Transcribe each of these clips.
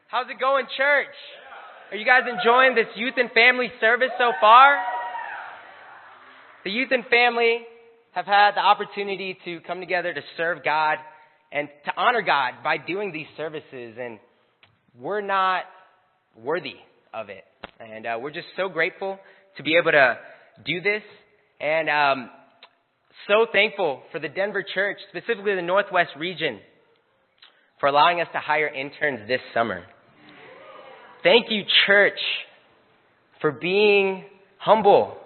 How's it going, church? Are you guys enjoying this youth and family service so far? The youth and family have had the opportunity to come together to serve God and to honor God by doing these services, and we're not worthy of it. And we're just so grateful to be able to do this, and so thankful for the Denver church, specifically the Northwest region, for allowing us to hire interns this summer. Thank you, church, for being humble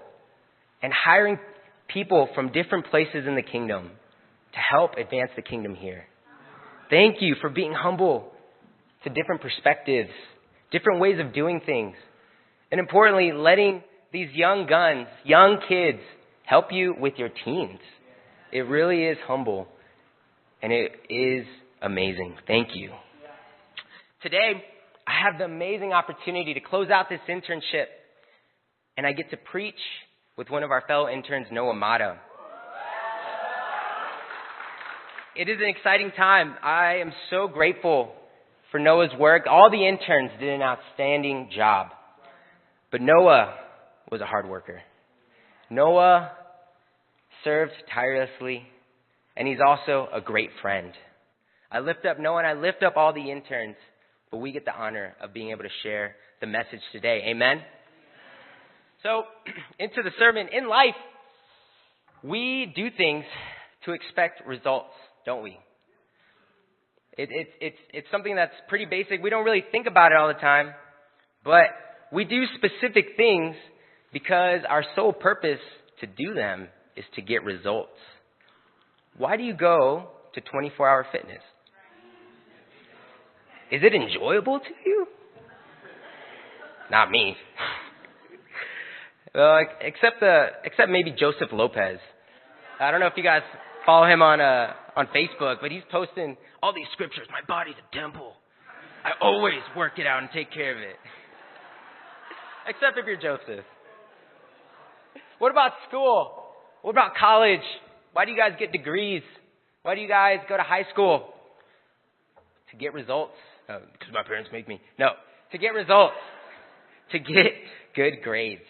and hiring people from different places in the kingdom to help advance the kingdom here. Thank you for being humble to different perspectives, different ways of doing things, and importantly, letting these young guns, young kids, help you with your teens. It really is humble, and it is amazing. Thank you. Today, I have the amazing opportunity to close out this internship, and I get to preach with one of our fellow interns, Noah Mata. It is an exciting time. I am so grateful for Noah's work. All the interns did an outstanding job, but Noah was a hard worker. Noah served tirelessly, and he's also a great friend. I lift up Noah, and I lift up all the interns, but we get the honor of being able to share the message today. Amen? So, into the sermon. In life, we do things to expect results, don't we? It's something that's pretty basic. We don't really think about it all the time, but we do specific things because our sole purpose to do them is to get results. Why do you go to 24-hour fitness? Is it enjoyable to you? Not me. Except maybe Joseph Lopez. I don't know if you guys follow him on Facebook, but he's posting all these scriptures. My body's a temple. I always work it out and take care of it. Except if you're Joseph. What about school? What about college? Why do you guys get degrees? Why do you guys go to high school? To get results. Because my parents make me. No, to get results. To get good grades.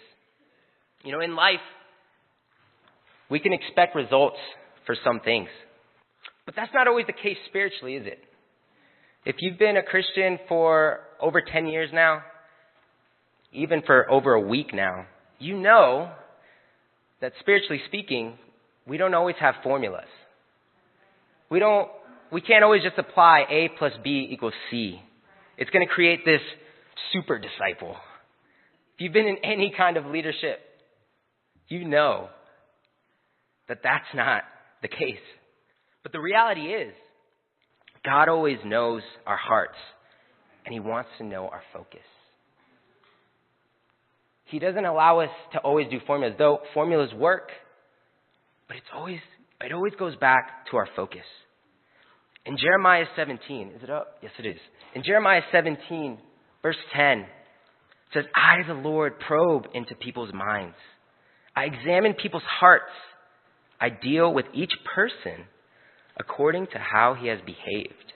You know, in life, we can expect results for some things. But that's not always the case spiritually, is it? If you've been a Christian for over 10 years now, even for over a week now, you know that spiritually speaking, we don't always have formulas. We can't always just apply A plus B equals C. It's going to create this super disciple. If you've been in any kind of leadership, you know that that's not the case. But the reality is, God always knows our hearts, and He wants to know our focus. He doesn't allow us to always do formulas, though formulas work, but it always goes back to our focus. In Jeremiah 17, is it up? Yes, it is. In Jeremiah 17, verse 10, it says, I, the Lord, probe into people's minds. I examine people's hearts. I deal with each person according to how he has behaved.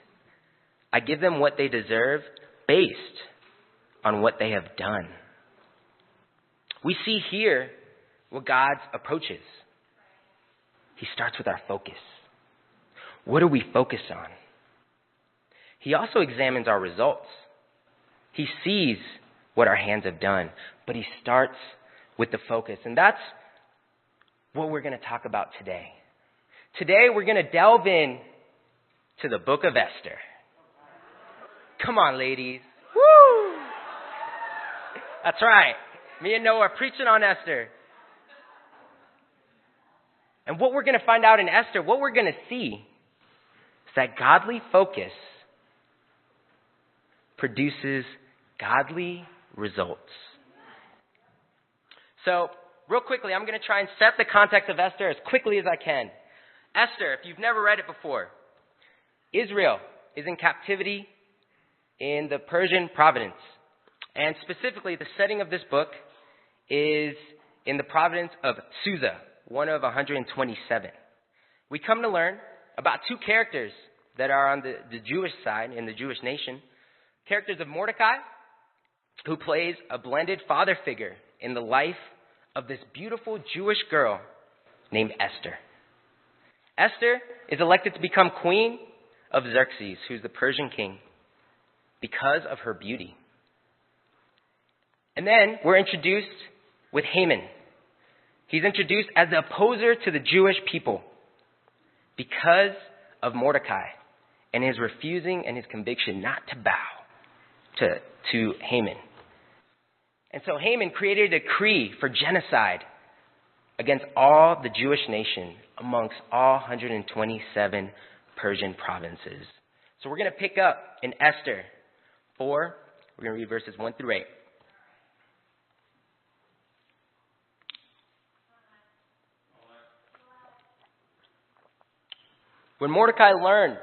I give them what they deserve based on what they have done. We see here what God's approach is. He starts with our focus. What do we focus on? He also examines our results. He sees what our hands have done, but He starts with the focus. And that's what we're going to talk about today. Today we're going to delve in to the book of Esther. Come on, ladies. Woo! That's right. Me and Noah are preaching on Esther. And what we're going to find out in Esther, what we're going to see, is that godly focus produces godly results. So, real quickly, I'm going to try and set the context of Esther as quickly as I can. Esther, if you've never read it before, Israel is in captivity in the Persian province. And specifically, the setting of this book is in the province of Susa, one of 127. We come to learn about two characters that are on the Jewish side, in the Jewish nation. Characters of Mordecai, who plays a blended father figure in the life of this beautiful Jewish girl named Esther. Esther is elected to become queen of Xerxes, who's the Persian king, because of her beauty. And then we're introduced with Haman. He's introduced as the opposer to the Jewish people because of Mordecai and his refusing and his conviction not to bow to Haman. And so Haman created a decree for genocide against all the Jewish nation amongst all 127 Persian provinces. So we're going to pick up in Esther 4. We're going to read verses 1 through 8. When Mordecai learned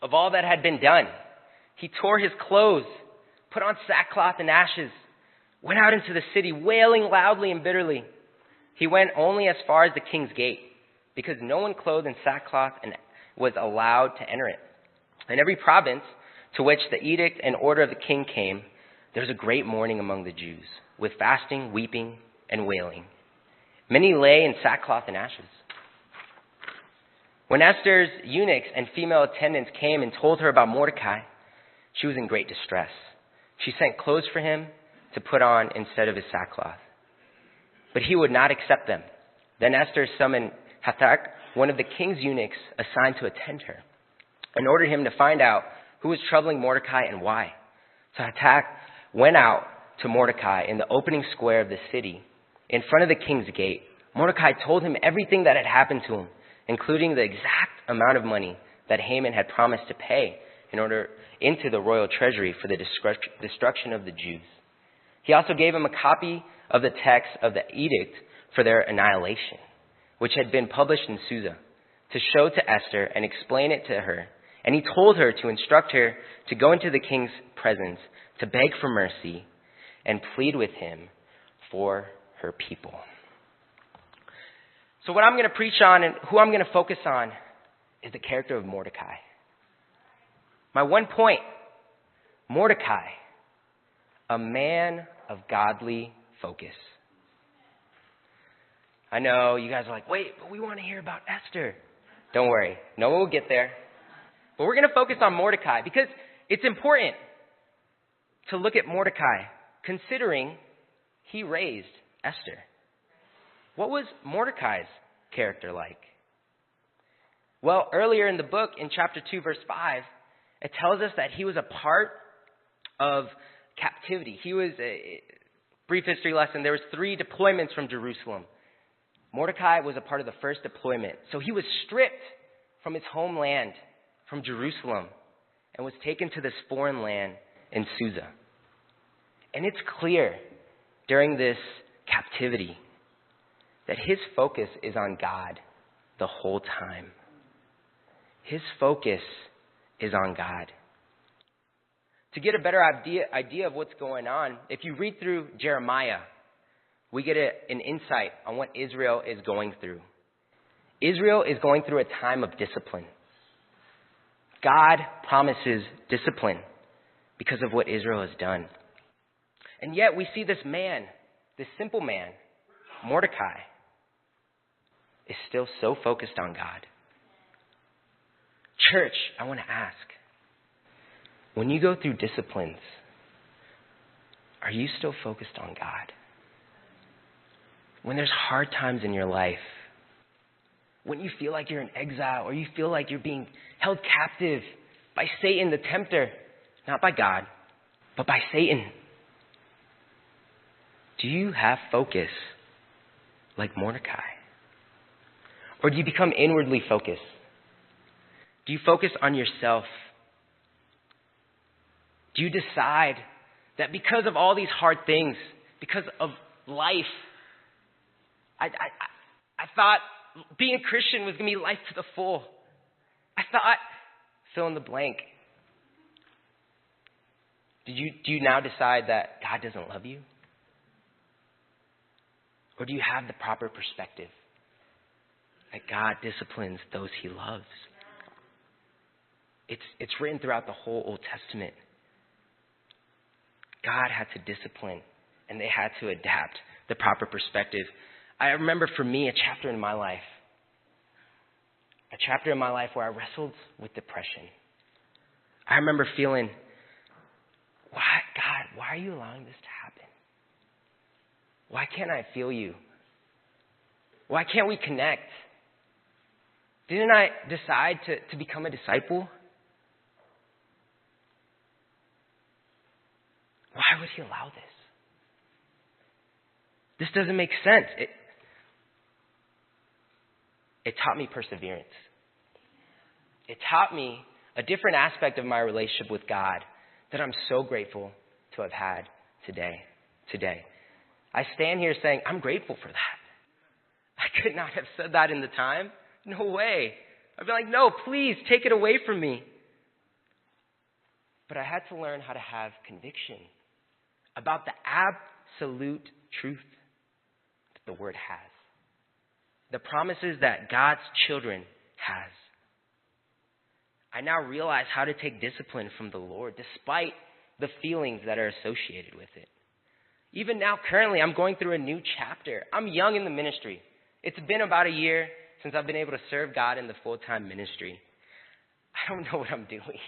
of all that had been done, he tore his clothes, put on sackcloth and ashes, went out into the city, wailing loudly and bitterly. He went only as far as the king's gate, because no one clothed in sackcloth and was allowed to enter it. In every province to which the edict and order of the king came, there was a great mourning among the Jews, with fasting, weeping, and wailing. Many lay in sackcloth and ashes. When Esther's eunuchs and female attendants came and told her about Mordecai, she was in great distress. She sent clothes for him to put on instead of his sackcloth. But he would not accept them. Then Esther summoned Hathach, one of the king's eunuchs assigned to attend her, and ordered him to find out who was troubling Mordecai and why. So Hathach went out to Mordecai in the opening square of the city, in front of the king's gate. Mordecai told him everything that had happened to him, including the exact amount of money that Haman had promised to pay into the royal treasury for the destruction of the Jews. He also gave him a copy of the text of the edict for their annihilation, which had been published in Susa, to show to Esther and explain it to her. And he told her to instruct her to go into the king's presence, to beg for mercy and plead with him for her people. So what I'm going to preach on and who I'm going to focus on is the character of Mordecai. My one point, Mordecai, a man of godly focus. I know you guys are like, wait, but we want to hear about Esther. Don't worry. No one will get there. But we're going to focus on Mordecai because it's important to look at Mordecai considering he raised Esther. What was Mordecai's character like? Well, earlier in the book, in chapter 2, verse 5, it tells us that he was a part of captivity. He was, a brief history lesson, there was 3 deployments from Jerusalem. Mordecai was a part of the first deployment. So he was stripped from his homeland, from Jerusalem, and was taken to this foreign land in Susa. And it's clear during this captivity that his focus is on God the whole time. His focus is on God. To get a better idea of what's going on, if you read through Jeremiah, we get an insight on what Israel is going through. Israel is going through a time of discipline. God promises discipline because of what Israel has done. And yet we see this man, this simple man, Mordecai, is still so focused on God. Church, I want to ask, when you go through disciplines, are you still focused on God? When there's hard times in your life, when you feel like you're in exile or you feel like you're being held captive by Satan, the tempter, not by God, but by Satan, do you have focus like Mordecai? Or do you become inwardly focused? Do you focus on yourself? Do you decide that because of all these hard things, because of life, I thought being a Christian was going to be life to the full. I thought, fill in the blank. Do you now decide that God doesn't love you? Or do you have the proper perspective that God disciplines those he loves? It's written throughout the whole Old Testament God had to discipline and they had to adapt the proper perspective. I remember for me a chapter in my life where I wrestled with depression. I remember feeling, why are you allowing this to happen? Why can't I feel you? Why can't we connect? Didn't I decide to become a disciple? Why would he allow this? This doesn't make sense. It taught me perseverance. It taught me a different aspect of my relationship with God that I'm so grateful to have had today. I stand here saying, I'm grateful for that. I could not have said that in the time. No way. I'd be like, no, please take it away from me. But I had to learn how to have conviction about the absolute truth that the Word has. The promises that God's children has. I now realize how to take discipline from the Lord despite the feelings that are associated with it. Even now, currently, I'm going through a new chapter. I'm young in the ministry. It's been about a year since I've been able to serve God in the full-time ministry. I don't know what I'm doing.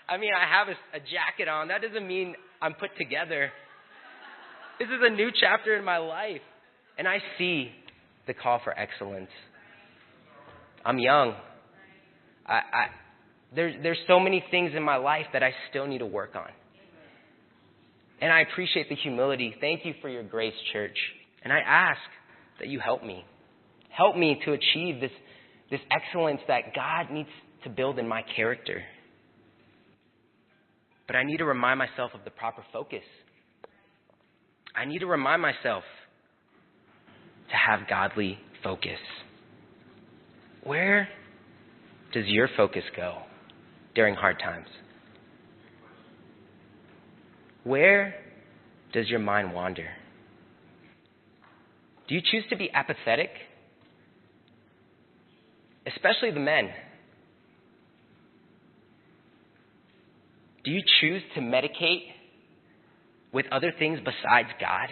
I mean, I have a jacket on. That doesn't mean I'm put together. This is a new chapter in my life. And I see the call for excellence. I'm young. There's so many things in my life that I still need to work on. And I appreciate the humility. Thank you for your grace, church. And I ask that you help me. Help me to achieve this excellence that God needs to build in my character. But I need to remind myself of the proper focus. I need to remind myself to have godly focus. Where does your focus go during hard times? Where does your mind wander? Do you choose to be apathetic? Especially the men. Do you choose to medicate with other things besides God?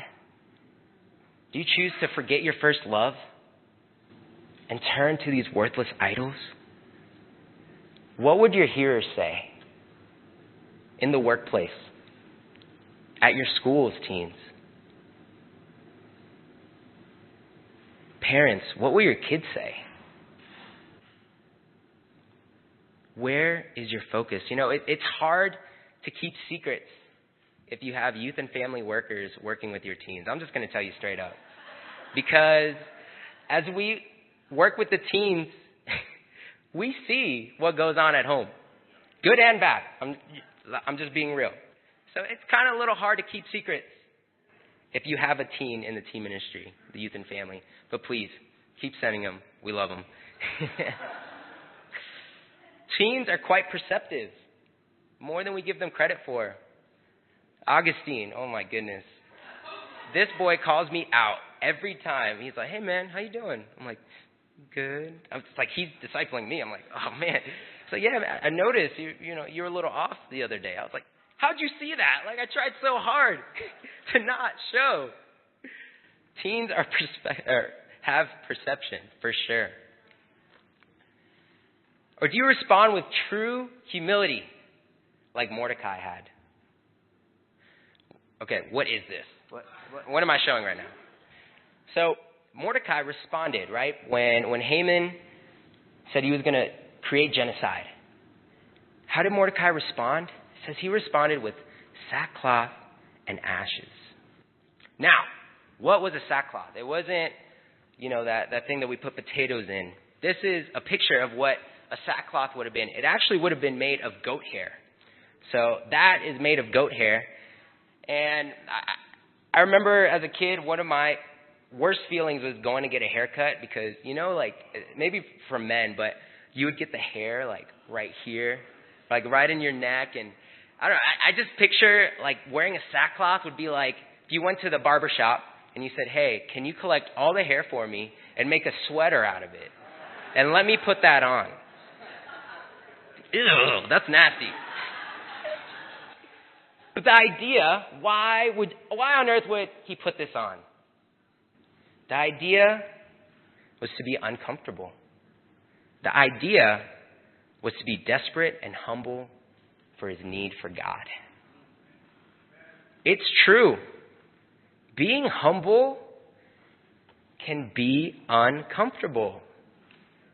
Do you choose to forget your first love and turn to these worthless idols? What would your hearers say in the workplace, at your schools, teens? Parents, what will your kids say? Where is your focus? You know, it's hard to keep secrets if you have youth and family workers working with your teens. I'm just going to tell you straight up. Because as we work with the teens, we see what goes on at home. Good and bad. I'm just being real. So it's kind of a little hard to keep secrets if you have a teen in the teen ministry, the youth and family. But please, keep sending them. We love them. Teens are quite perceptive, more than we give them credit for. Augustine, oh my goodness. This boy calls me out every time. He's like, hey man, how you doing? I'm like, good. It's like he's discipling me. I'm like, oh man. So yeah, I noticed you were a little off the other day. I was like, how'd you see that? Like I tried so hard to not show. Teens have perception for sure. Or do you respond with true humility like Mordecai had? Okay, what is this? What am I showing right now? So Mordecai responded, right? When Haman said he was going to create genocide. How did Mordecai respond? It says he responded with sackcloth and ashes. Now, what was a sackcloth? It wasn't, that thing that we put potatoes in. This is a picture of what a sackcloth would have been. It actually would have been made of goat hair. So that is made of goat hair. And I remember as a kid, one of my worst feelings was going to get a haircut because, maybe for men, but you would get the hair like right here, like right in your neck. And I don't know, I just picture like wearing a sackcloth would be like if you went to the barber shop and you said, hey, can you collect all the hair for me and make a sweater out of it? And let me put that on. Ew, that's nasty. But the idea, why on earth would he put this on? The idea was to be uncomfortable. The idea was to be desperate and humble for his need for God. It's true. Being humble can be uncomfortable.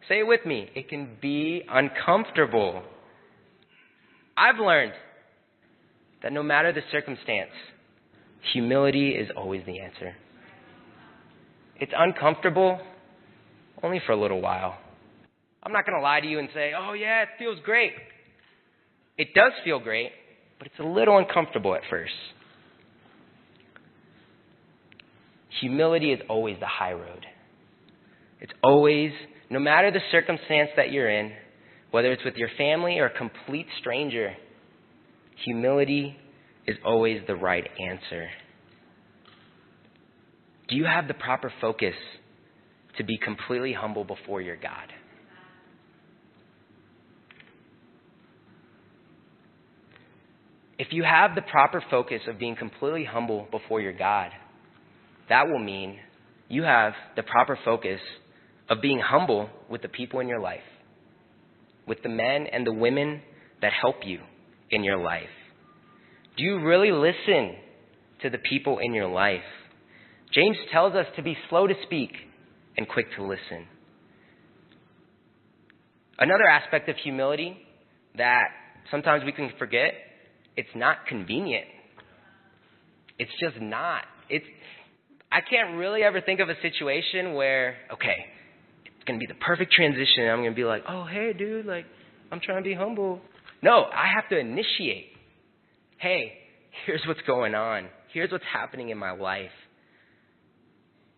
Say it with me. It can be uncomfortable. I've learned that no matter the circumstance, humility is always the answer. It's uncomfortable only for a little while. I'm not going to lie to you and say, oh yeah, it feels great. It does feel great, but it's a little uncomfortable at first. Humility is always the high road. It's always, no matter the circumstance that you're in, whether it's with your family or a complete stranger, humility is always the right answer. Do you have the proper focus to be completely humble before your God? If you have the proper focus of being completely humble before your God, that will mean you have the proper focus of being humble with the people in your life, with the men and the women that help you in your life. Do you really listen to the people in your life? James tells us to be slow to speak and quick to listen. Another aspect of humility that sometimes we can forget, it's not convenient. It's just not. I can't really ever think of a situation where, okay, it's going to be the perfect transition. I'm going to be like, oh, hey, dude, like, I'm trying to be humble. No, I have to initiate. Hey, here's what's going on. Here's what's happening in my life.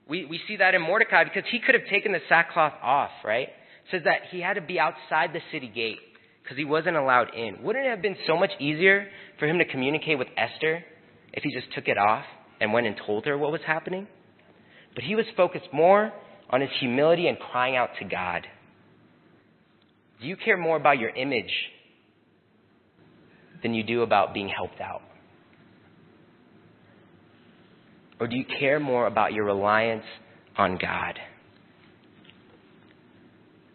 We see that in Mordecai because he could have taken the sackcloth off, right? It says that he had to be outside the city gate because he wasn't allowed in. Wouldn't it have been so much easier for him to communicate with Esther if he just took it off and went and told her what was happening? But he was focused more on his humility and crying out to God. Do you care more about your image than you do about being helped out? Or do you care more about your reliance on God?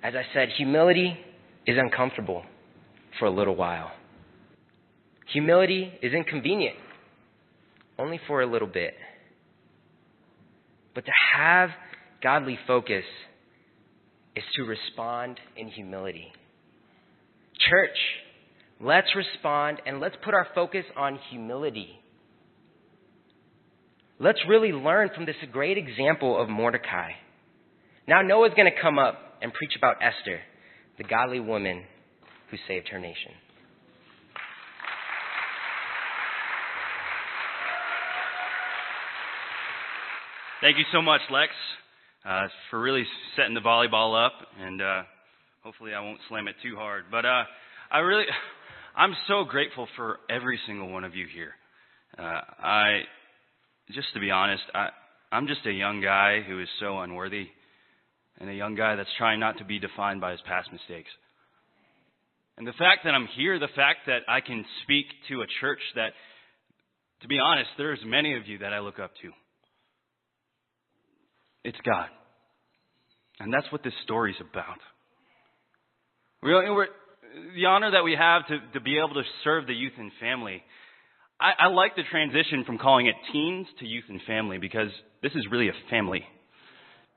As I said, humility is uncomfortable for a little while. Humility is inconvenient, only for a little bit. But to have godly focus is to respond in humility. Church, let's respond and let's put our focus on humility. Let's really learn from this great example of Mordecai. Now Noah's going to come up and preach about Esther, the godly woman who saved her nation. Thank you so much, Lex, for really setting the volleyball up, and hopefully I won't slam it too hard. But I'm so grateful for every single one of you here. Just to be honest, I'm just a young guy who is so unworthy, and a young guy that's trying not to be defined by his past mistakes. And the fact that I'm here, the fact that I can speak to a church that, to be honest, there's many of you that I look up to. It's God. And that's what this story's about. The honor that we have to be able to serve the youth and family. I like the transition from calling it teens to youth and family because this is really a family.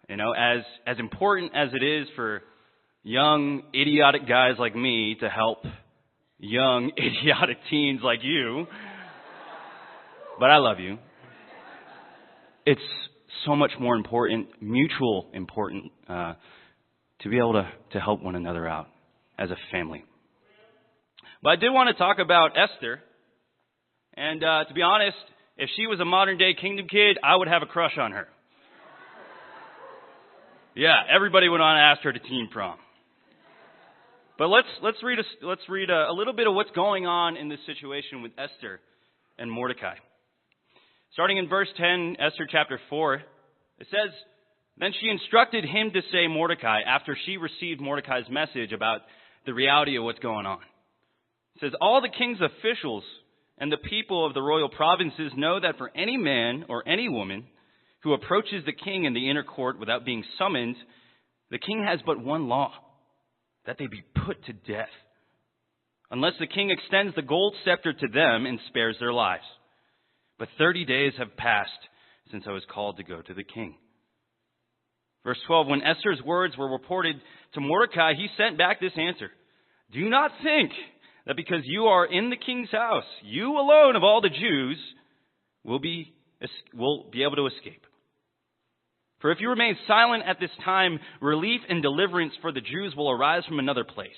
You know, as important as it is for young, idiotic guys like me to help young, idiotic teens like you, but I love you. It's so much more important, important, to be able to help one another out as a family. But I did want to talk about Esther. And to be honest, if she was a modern-day kingdom kid, I would have a crush on her. Yeah, everybody would want to ask her to teen prom. But let's read a little bit of what's going on in this situation with Esther and Mordecai. Starting in verse 10, Esther chapter 4, it says, "Then she instructed him to say Mordecai after she received Mordecai's message about the reality of what's going on. It says, all the king's officials and the people of the royal provinces know that for any man or any woman who approaches the king in the inner court without being summoned, the king has but one law, that they be put to death, unless the king extends the gold scepter to them and spares their lives. But 30 days have passed since I was called to go to the king. Verse 12, when Esther's words were reported to Mordecai, he sent back this answer. Do not think that because you are in the king's house, you alone of all the Jews will be able to escape. For if you remain silent at this time, relief and deliverance for the Jews will arise from another place.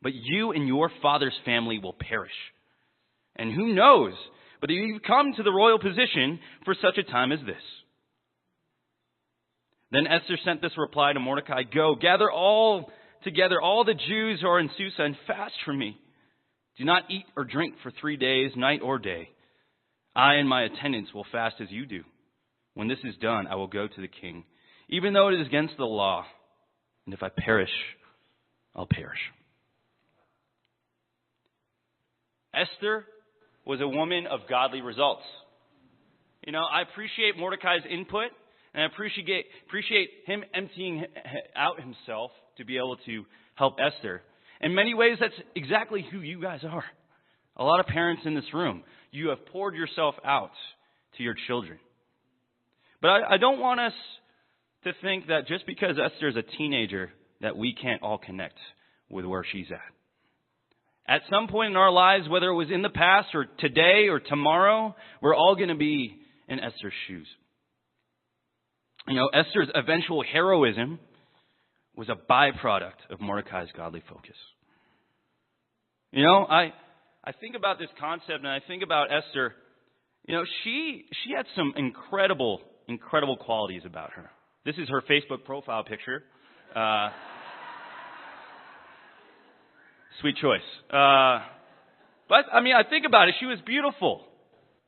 But you and your father's family will perish. And who knows, but you've come to the royal position for such a time as this. Then Esther sent this reply to Mordecai, go, gather all together all the Jews who are in Susa and fast for me. Do not eat or drink for 3 days, night or day. I and my attendants will fast as you do. When this is done, I will go to the king, even though it is against the law. And if I perish, I'll perish. Esther was a woman of godly results. You know, I appreciate Mordecai's input, and I appreciate him emptying out himself to be able to help Esther. In many ways, that's exactly who you guys are. A lot of parents in this room, you have poured yourself out to your children. But I don't want us to think that just because Esther is a teenager, that we can't all connect with where she's at. At some point in our lives, whether it was in the past or today or tomorrow, we're all going to be in Esther's shoes. You know, Esther's eventual heroism was a byproduct of Mordecai's godly focus. You know, I think about this concept and I think about Esther. You know, she had some incredible qualities about her. This is her Facebook profile picture. Sweet choice. But, I mean, I think about it. She was beautiful.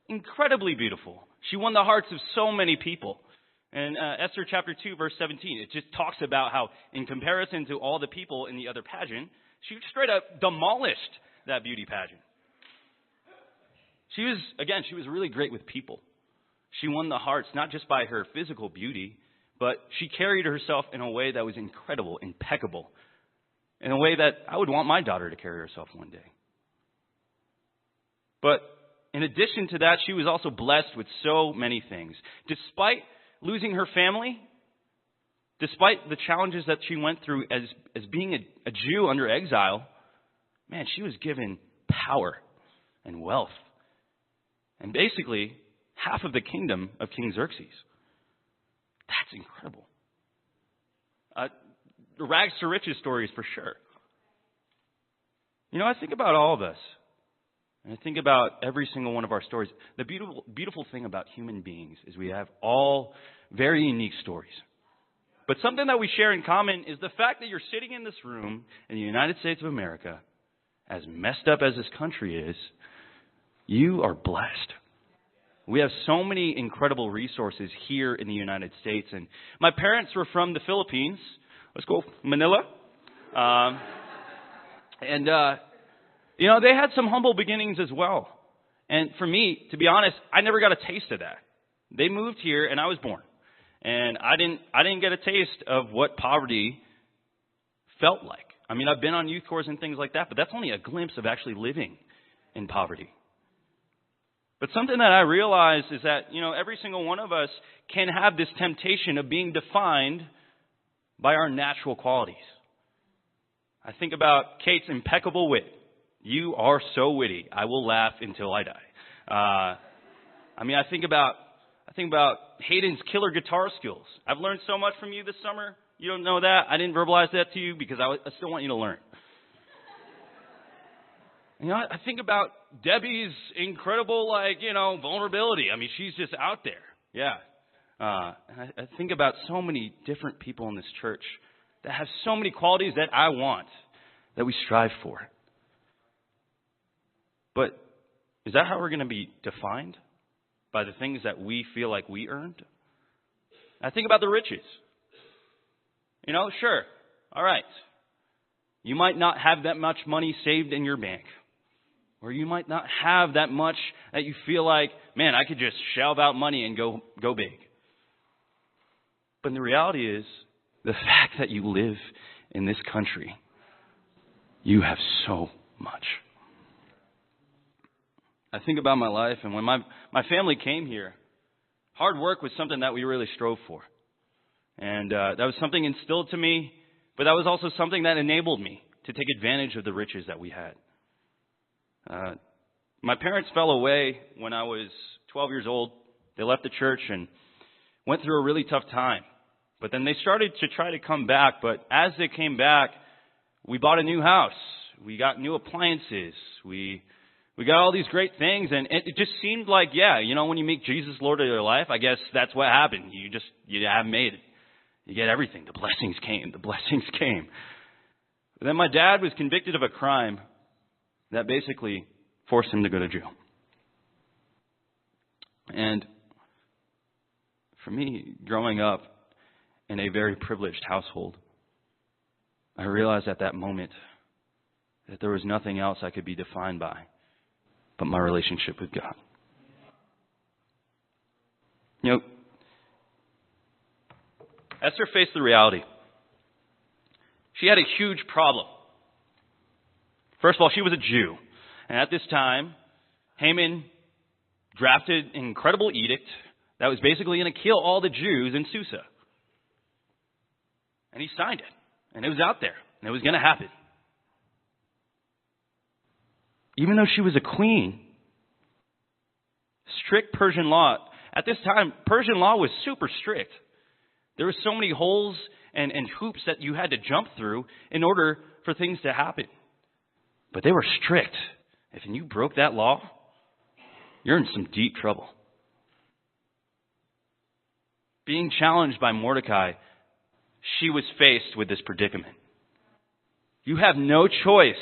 Incredibly beautiful. She won the hearts of so many people. And Esther chapter 2, verse 17, it just talks about how, in comparison to all the people in the other pageant, she straight up demolished that beauty pageant. She was really great with people. She won the hearts not just by her physical beauty, but she carried herself in a way that was incredible, impeccable, in a way that I would want my daughter to carry herself one day. But in addition to that, she was also blessed with so many things. Despite losing her family, despite the challenges that she went through as being a Jew under exile, man, she was given power and wealth. And basically, half of the kingdom of King Xerxes. That's incredible. The rags to riches stories for sure. You know, I think about all of us. And I think about every single one of our stories. The beautiful thing about human beings is we have all very unique stories. But something that we share in common is the fact that you're sitting in this room in the United States of America, as messed up as this country is, you are blessed. We have so many incredible resources here in the United States. And my parents were from the Philippines. Let's go, Manila. You know, they had some humble beginnings as well. And for me, to be honest, I never got a taste of that. They moved here and I was born. And I didn't get a taste of what poverty felt like. I mean, I've been on youth corps and things like that, but that's only a glimpse of actually living in poverty. But something that I realize is that, you know, every single one of us can have this temptation of being defined by our natural qualities. I think about Kate's impeccable wit. You are so witty. I will laugh until I die. I think about Hayden's killer guitar skills. I've learned so much from you this summer. You don't know that. I didn't verbalize that to you because I still want you to learn. You know, I think about Debbie's incredible, vulnerability. I mean, she's just out there. Yeah. And I think about so many different people in this church that have so many qualities that I want, that we strive for. But is that how we're going to be defined? By the things that we feel like we earned? I think about the riches. You know, sure. All right. You might not have that much money saved in your bank. Or you might not have that much that you feel like, man, I could just shell out money and go big. But the reality is, the fact that you live in this country, you have so much. I think about my life, and when my family came here, hard work was something that we really strove for. And that was something instilled to me, but that was also something that enabled me to take advantage of the riches that we had. My parents fell away when I was 12 years old. They left the church and went through a really tough time. But then they started to try to come back. But as they came back, we bought a new house. We got new appliances. We got all these great things. And it just seemed like, when you make Jesus Lord of your life, I guess that's what happened. You have made it. You get everything. The blessings came. But then my dad was convicted of a crime that basically forced him to go to jail. And for me, growing up in a very privileged household, I realized at that moment that there was nothing else I could be defined by but my relationship with God. Esther faced the reality. She had a huge problem. First of all, she was a Jew. And at this time, Haman drafted an incredible edict that was basically going to kill all the Jews in Susa. And he signed it. And it was out there. And it was going to happen. Even though she was a queen, strict Persian law. At this time, Persian law was super strict. There were so many holes and hoops that you had to jump through in order for things to happen. But they were strict. If you broke that law, you're in some deep trouble. Being challenged by Mordecai, she was faced with this predicament. You have no choice,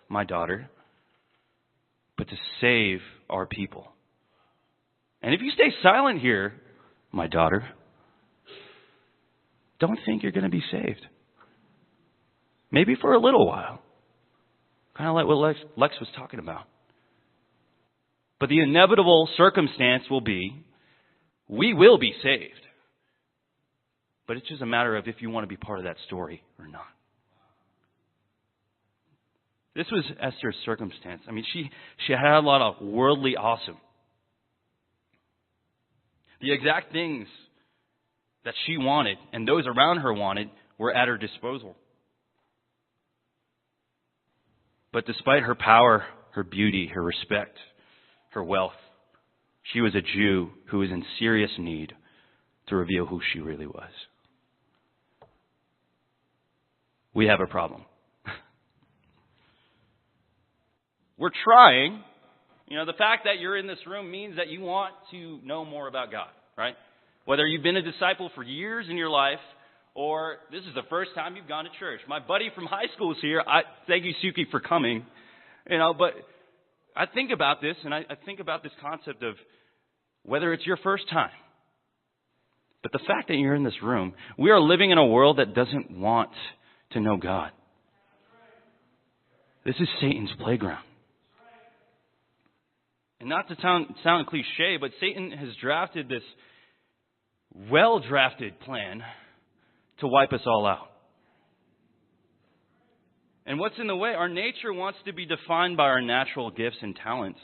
my daughter, but to save our people. And if you stay silent here, my daughter, don't think you're going to be saved. Maybe for a little while. Kind of like what Lex was talking about. But the inevitable circumstance will be, we will be saved. But it's just a matter of if you want to be part of that story or not. This was Esther's circumstance. I mean, she had a lot of worldly awesome. The exact things that she wanted and those around her wanted were at her disposal. But despite her power, her beauty, her respect, her wealth, she was a Jew who was in serious need to reveal who she really was. We have a problem. We're trying. The fact that you're in this room means that you want to know more about God, right? Whether you've been a disciple for years in your life or this is the first time you've gone to church. My buddy from high school is here. Thank you, Suki, for coming. But I think about this, and I think about this concept of whether it's your first time. But the fact that you're in this room, we are living in a world that doesn't want to know God. This is Satan's playground. And not to sound cliche, but Satan has drafted this well-drafted plan to wipe us all out. And what's in the way? Our nature wants to be defined by our natural gifts and talents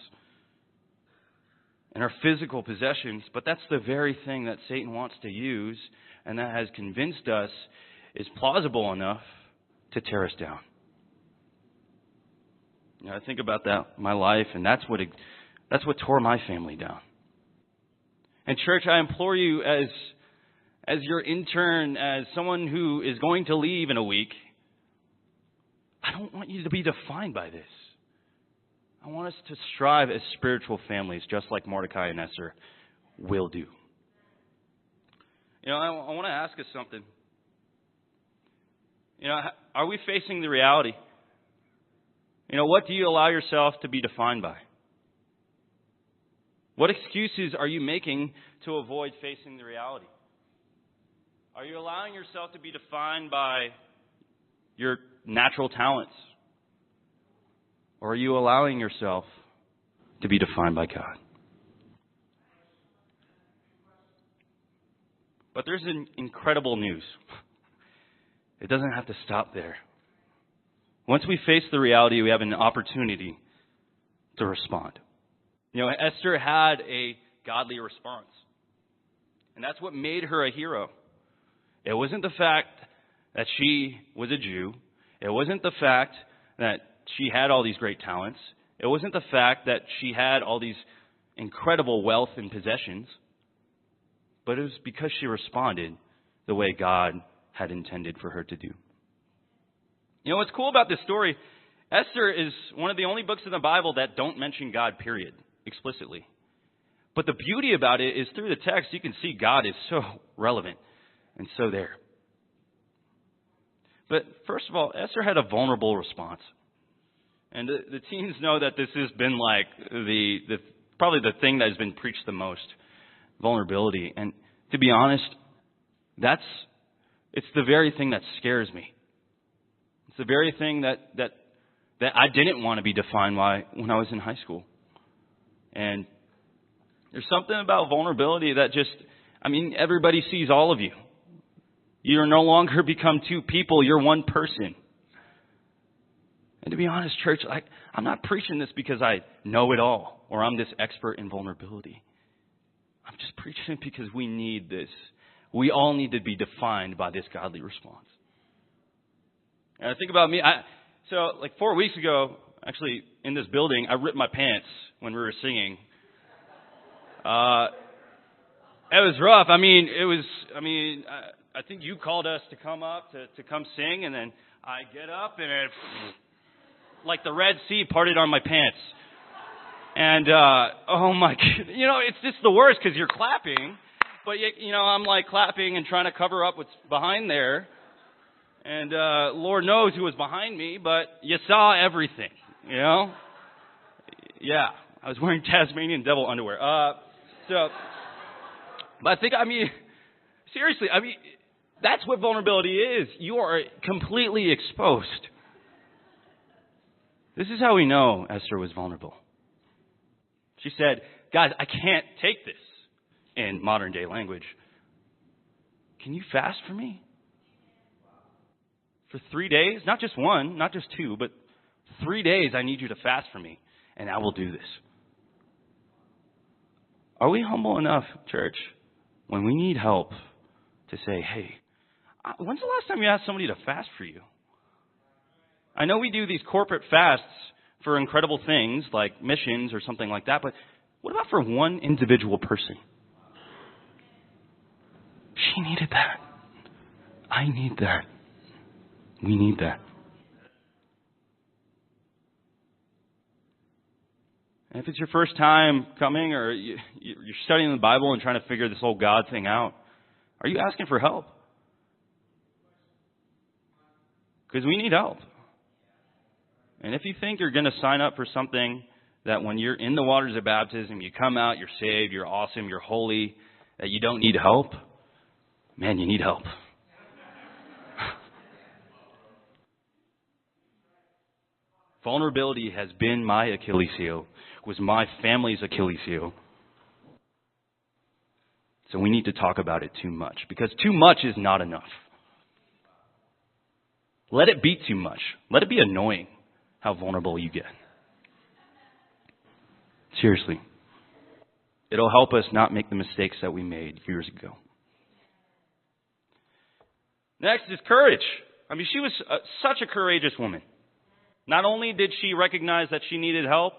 and our physical possessions, but that's the very thing that Satan wants to use and that has convinced us is plausible enough to tear us down. I think about that in my life, and that's what tore my family down. And church, I implore you as your intern, as someone who is going to leave in a week, I don't want you to be defined by this. I want us to strive as spiritual families, just like Mordecai and Esther will do. I want to ask us something. Are we facing the reality? What do you allow yourself to be defined by? What excuses are you making to avoid facing the reality? Are you allowing yourself to be defined by your natural talents? Or are you allowing yourself to be defined by God. But there's an incredible news. It doesn't have to stop there. Once we face the reality, we have an opportunity to respond. Esther had a godly response. And that's what made her a hero. It wasn't the fact that she was a Jew. It wasn't the fact that she had all these great talents. It wasn't the fact that she had all these incredible wealth and possessions. But it was because she responded the way God had intended for her to do. What's cool about this story, Esther is one of the only books in the Bible that don't mention God, period, explicitly. But the beauty about it is through the text, you can see God is so relevant and so there. But first of all, Esther had a vulnerable response. And the teens know that this has been like probably the thing that has been preached the most, vulnerability. And to be honest, it's the very thing that scares me. It's the very thing that I didn't want to be defined by when I was in high school. And there's something about vulnerability that everybody sees all of you. You're no longer become two people, you're one person. And to be honest, church, I'm not preaching this because I know it all or I'm this expert in vulnerability. I'm just preaching it because we need this. We all need to be defined by this godly response. And I think about me. So 4 weeks ago, actually, in this building, I ripped my pants when we were singing. It was rough. I think you called us to come up to come sing, and then I get up and it, like the Red Sea parted on my pants. And oh my, it's just the worst because you're clapping, but I'm clapping and trying to cover up what's behind there. And Lord knows who was behind me, but you saw everything, Yeah, I was wearing Tasmanian devil underwear. But seriously, that's what vulnerability is. You are completely exposed. This is how we know Esther was vulnerable. She said, guys, I can't take this, in modern day language. Can you fast for me? For 3 days, not just one, not just two, but 3 days I need you to fast for me, and I will do this. Are we humble enough, church, when we need help to say, hey, when's the last time you asked somebody to fast for you? I know we do these corporate fasts for incredible things like missions or something like that, but what about for one individual person? She needed that. I need that. We need that. And if it's your first time coming or you're studying the Bible and trying to figure this whole God thing out, are you asking for help? Because we need help. And if you think you're going to sign up for something that when you're in the waters of baptism, you come out, you're saved, you're awesome, you're holy, that you don't need help, man, you need help. Vulnerability has been my Achilles heel, was my family's Achilles heel. So we need to talk about it too much, because too much is not enough. Let it be too much. Let it be annoying how vulnerable you get. Seriously. It'll help us not make the mistakes that we made years ago. Next is courage. She was such a courageous woman. Not only did she recognize that she needed help,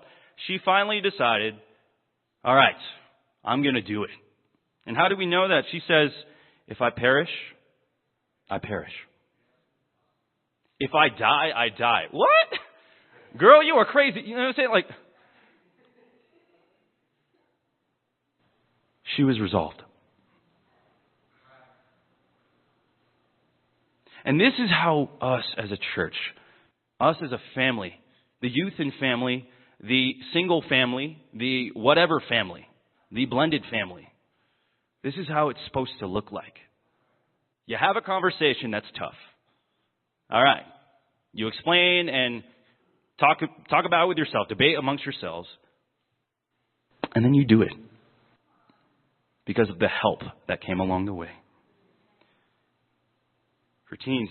she finally decided, all right, I'm going to do it. And how do we know that? She says, if I perish, I perish. If I die, I die. What? Girl, you are crazy. You know what I'm saying? She was resolved. And this is how us as a church, us as a family, the youth and family, the single family, the whatever family, the blended family, this is how it's supposed to look like. You have a conversation that's tough. All right. You explain and talk about it with yourself, debate amongst yourselves. And then you do it because of the help that came along the way. For teens,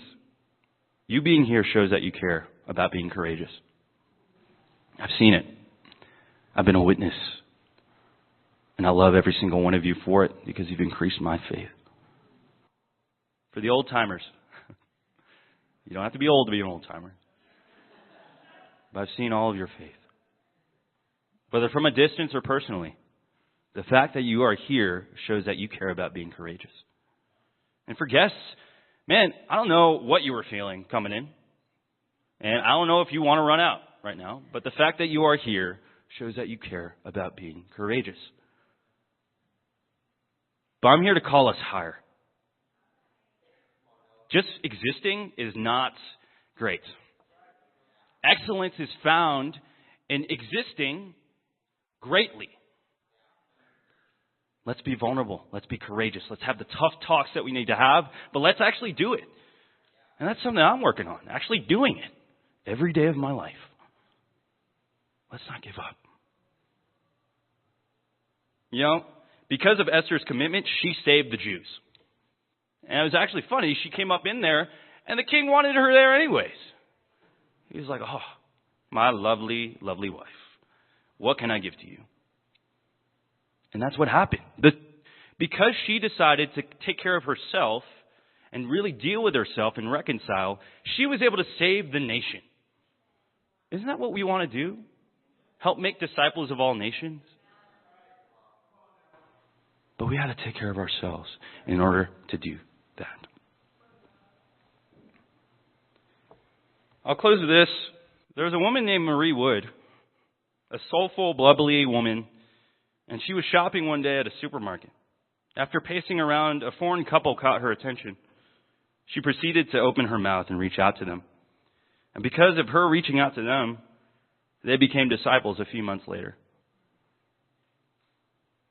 you being here shows that you care about being courageous. I've seen it. I've been a witness. And I love every single one of you for it because you've increased my faith. For the old timers, you don't have to be old to be an old timer. But I've seen all of your faith. Whether from a distance or personally, the fact that you are here shows that you care about being courageous. And for guests, man, I don't know what you were feeling coming in. And I don't know if you want to run out right now. But the fact that you are here shows that you care about being courageous. But I'm here to call us higher. Just existing is not great. Excellence is found in existing greatly. Let's be vulnerable. Let's be courageous. Let's have the tough talks that we need to have, but let's actually do it. And that's something I'm working on, actually doing it every day of my life. Let's not give up. You know, because of Esther's commitment, she saved the Jews. And it was actually funny. She came up in there, and the king wanted her there anyways. He was like, oh, my lovely, lovely wife. What can I give to you? And that's what happened. Because she decided to take care of herself and really deal with herself and reconcile, she was able to save the nation. Isn't that what we want to do? Help make disciples of all nations? But we have to take care of ourselves in order to do that. I'll close with this. There was a woman named Marie Wood, a soulful, bubbly woman, and she was shopping one day at a supermarket. After pacing around, a foreign couple caught her attention. She proceeded to open her mouth and reach out to them. And because of her reaching out to them, they became disciples a few months later.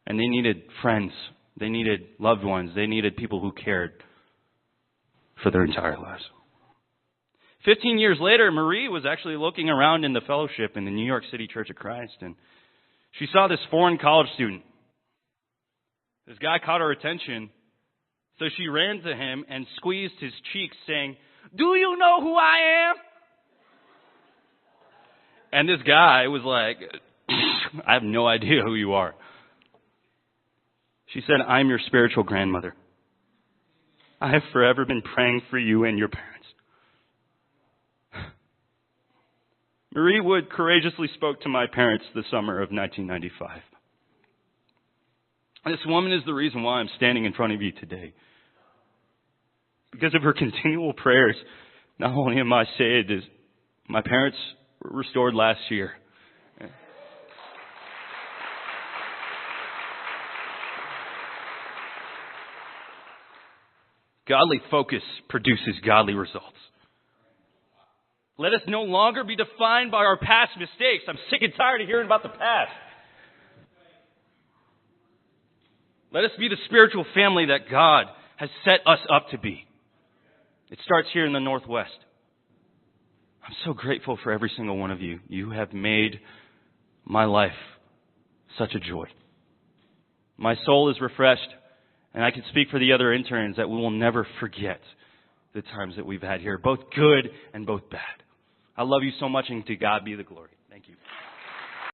And they needed friends. They needed loved ones. They needed people who cared for their entire lives. 15 years later, Marie was actually looking around in the fellowship in the New York City Church of Christ, and she saw this foreign college student. This guy caught her attention, so she ran to him and squeezed his cheeks, saying, "Do you know who I am?" And this guy was like, "I have no idea who you are." She said, "I'm your spiritual grandmother. I have forever been praying for you and your parents." Marie Wood courageously spoke to my parents the summer of 1995. This woman is the reason why I'm standing in front of you today. Because of her continual prayers, not only am I saved, as my parents were restored last year. Godly focus produces godly results. Let us no longer be defined by our past mistakes. I'm sick and tired of hearing about the past. Let us be the spiritual family that God has set us up to be. It starts here in the Northwest. I'm so grateful for every single one of you. You have made my life such a joy. My soul is refreshed, and I can speak for the other interns that we will never forget the times that we've had here, both good and both bad. I love you so much, and to God be the glory. Thank you.